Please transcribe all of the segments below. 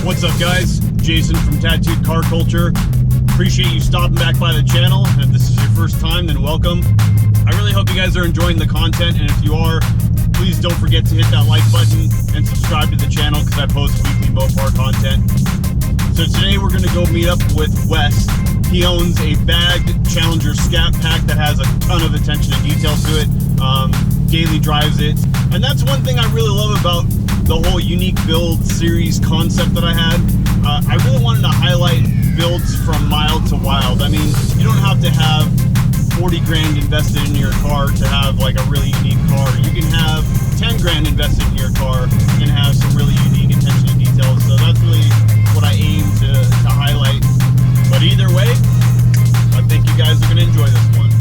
What's up, guys? Jason from Tattooed Car Culture. Appreciate you stopping back by the channel. And if this is your first time, then welcome. I really hope you guys are enjoying the content, and if you are, please don't forget to hit that like button and subscribe to the channel because I post weekly MOPAR content. So today we're going to go meet up with Wes. He owns a bagged Challenger Scatpack that has a ton of attention to detail to it. Daily drives it, and that's one thing I really love about the whole unique build series concept that I had. I really wanted to highlight builds from mild to wild. I mean, you don't have to have 40 grand invested in your car to have like a really unique car. You can have 10 grand invested in your car and have some really unique attention to details. So that's really what I aim to highlight. But either way, I think you guys are going to enjoy this one.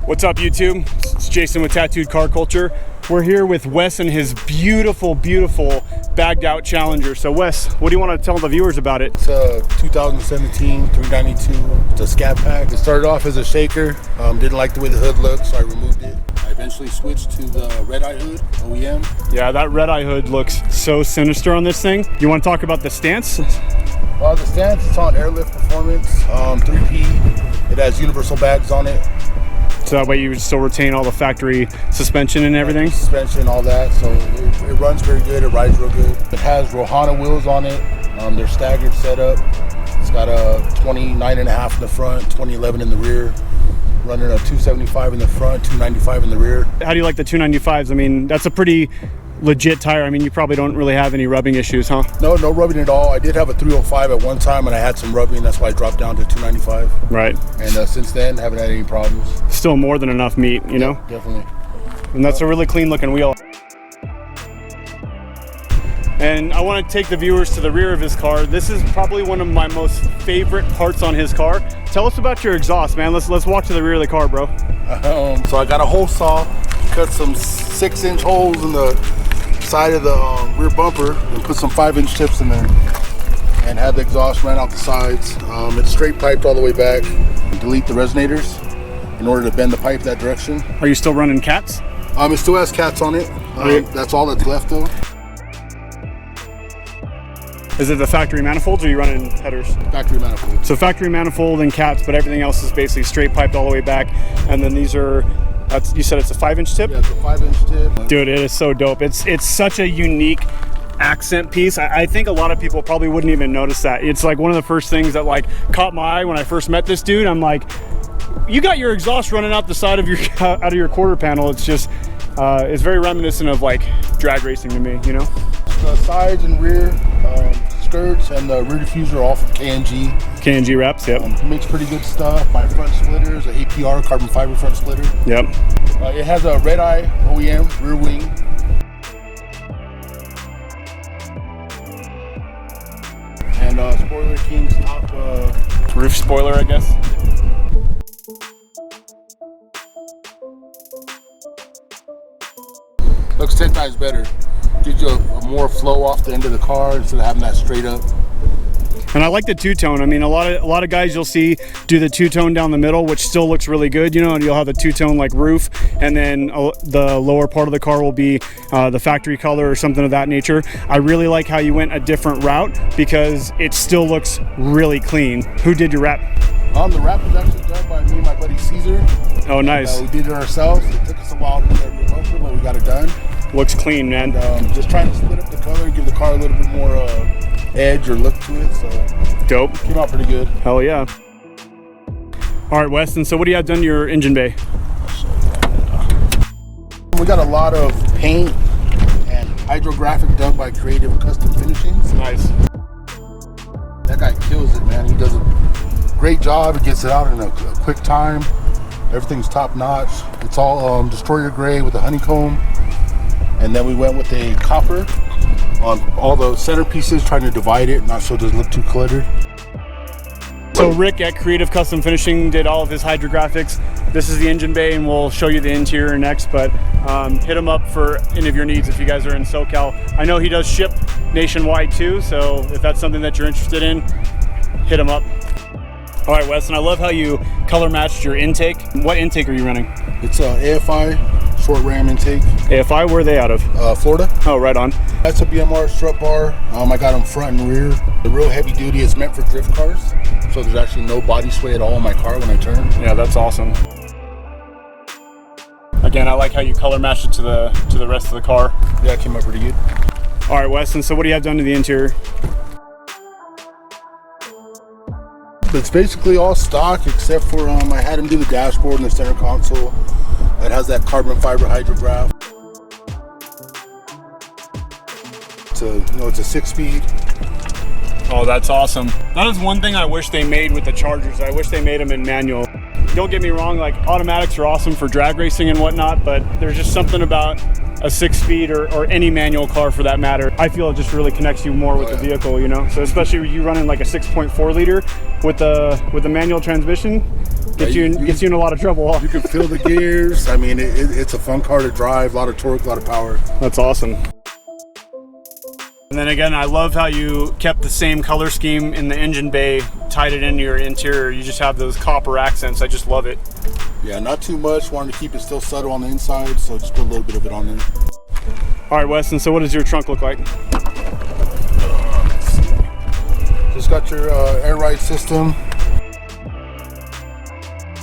What's up, YouTube? It's Jason with Tattooed Car Culture. We're here with Wes and his beautiful, beautiful bagged out Challenger. So Wes, what do you want to tell the viewers about it? It's a 2017 392. It's a Scatpack. It started off as a shaker. Didn't like the way the hood looked, so I removed it. I eventually switched to the red-eye hood, OEM. Yeah, that red-eye hood looks so sinister on this thing. You want to talk about the stance? The stance, it's on airlift performance, 3P. It has universal bags on it. So that way you still retain all the factory suspension and everything? Suspension, all that. So it runs very good. It rides real good. It has Rohana wheels on it. They're staggered setup. It's got a 29.5 in the front, 2011 in the rear. Running a 275 in the front, 295 in the rear. How do you like the 295s? I mean, that's a pretty legit tire. I mean, you probably don't really have any rubbing issues, huh? No rubbing at all. I did have a 305 at one time and I had some rubbing. That's why I dropped down to 295. Right. And since then, haven't had any problems. Still more than enough meat, you know? Definitely. And that's a really clean looking wheel. And I want to take the viewers to the rear of his car. This is probably one of my most favorite parts on his car. Tell us about your exhaust, man. Let's walk to the rear of the car, bro. So I got a hole saw, cut some 6-inch holes in the side of the rear bumper and put some 5-inch tips in there and had the exhaust ran out the sides. It's straight piped all the way back. Delete the resonators in order to bend the pipe that direction. Are you still running cats? It still has cats on it. That's all that's left though. Is it the factory manifolds or are you running headers? Factory manifold. So factory manifold and cats, but everything else is basically straight piped all the way back. And then these are, you said it's a 5-inch tip? Yeah, it's a 5-inch tip. Dude, it is so dope. It's such a unique accent piece. I think a lot of people probably wouldn't even notice that. It's like one of the first things that like caught my eye when I first met this dude. I'm like, you got your exhaust running out the side of your out of your quarter panel. It's just it's very reminiscent of like drag racing to me, you know? The sides and rear skirts and the rear diffuser are all from K&G. K&G wraps, yep. Makes pretty good stuff. My front splitter is an APR carbon fiber front splitter. Yep. It has a red-eye OEM rear wing. And Spoiler King's top roof spoiler, I guess. Looks 10 times better. Gives you a more flow off the end of the car instead of having that straight up. And I like the two-tone. I mean, a lot of guys you'll see do the two-tone down the middle, which still looks really good, you know, and you'll have a two-tone like roof, and then the lower part of the car will be the factory color or something of that nature. I really like how you went a different route because it still looks really clean. Who did your wrap? The wrap was actually done by me and my buddy Caesar. Oh, nice. We did it ourselves. It took us a while to get everything over, but we got it done. Looks clean, man. Just trying to split up the color, give the car a little bit more edge or look to it. So dope. Came out pretty good. Hell yeah. All right, Weston. So what do you have done to your engine bay? We got a lot of paint and hydrographic done by Creative Custom Finishings. Nice. That guy kills it, man. He does a great job. He gets it out in a quick time. Everything's top notch. It's all destroyer gray with a honeycomb. And then we went with a copper on all the centerpieces, trying to divide it, not so it doesn't look too cluttered. So Rick at Creative Custom Finishing did all of his hydrographics. This is the engine bay, and we'll show you the interior next, but hit him up for any of your needs if you guys are in SoCal. I know he does ship nationwide too, so if that's something that you're interested in, hit him up. All right, Weston, I love how you color matched your intake. What intake are you running? It's a AFI short ram intake. AFI, where are they out of? Florida. Oh, right on. That's a BMR strut bar. I got them front and rear. The real heavy duty is meant for drift cars, so there's actually no body sway at all in my car when I turn. Yeah, that's awesome. Again, I like how you color matched it to the rest of the car. Yeah, it came out pretty good. All right, Weston, so what do you have done to the interior? It's basically all stock except for I had him do the dashboard and the center console. It has that carbon fiber hydrograph. It's a 6-speed. Oh, that's awesome. That is one thing I wish they made with the Chargers. I wish they made them in manual. Don't get me wrong, like automatics are awesome for drag racing and whatnot, but there's just something about a 6-speed or any manual car for that matter. I feel it just really connects you more with the vehicle, you know? So especially when you running like a 6.4 liter with the manual transmission, Gets you in a lot of trouble, huh? You can feel the gears. I mean, it's a fun car to drive. A lot of torque, a lot of power. That's awesome. And then again, I love how you kept the same color scheme in the engine bay, tied it into your interior. You just have those copper accents. I just love it. Yeah, not too much. Wanted to keep it still subtle on the inside, so just put a little bit of it on there. All right, Weston, so what does your trunk look like? Just got your air ride system.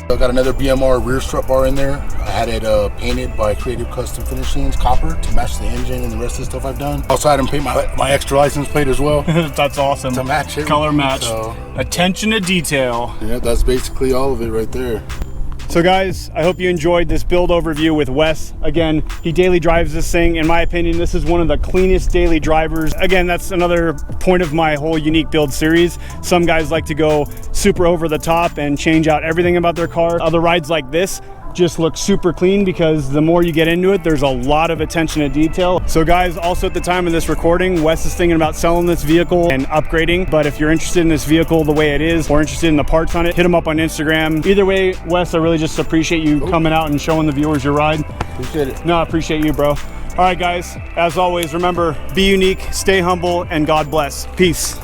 I got another BMR rear strut bar in there. I had it painted by Creative Custom Finishings, copper, to match the engine and the rest of the stuff I've done. Also had them paint my extra license plate as well. That's awesome. To match it. Color match. So, attention to detail. Yeah, that's basically all of it right there. So guys, I hope you enjoyed this build overview with Wes. Again, he daily drives this thing. In my opinion, this is one of the cleanest daily drivers. Again, that's another point of my whole unique build series. Some guys like to go super over the top and change out everything about their car. Other rides like this just look super clean because the more you get into it, there's a lot of attention to detail. So guys, also at the time of this recording, Wes is thinking about selling this vehicle and upgrading. But if you're interested in this vehicle the way it is, or interested in the parts on it, hit him up on Instagram. Either way, Wes, I really just appreciate you coming out and showing the viewers your ride. Appreciate it. No, I appreciate you, bro. All right, guys, as always, remember, be unique, stay humble, and God bless. Peace.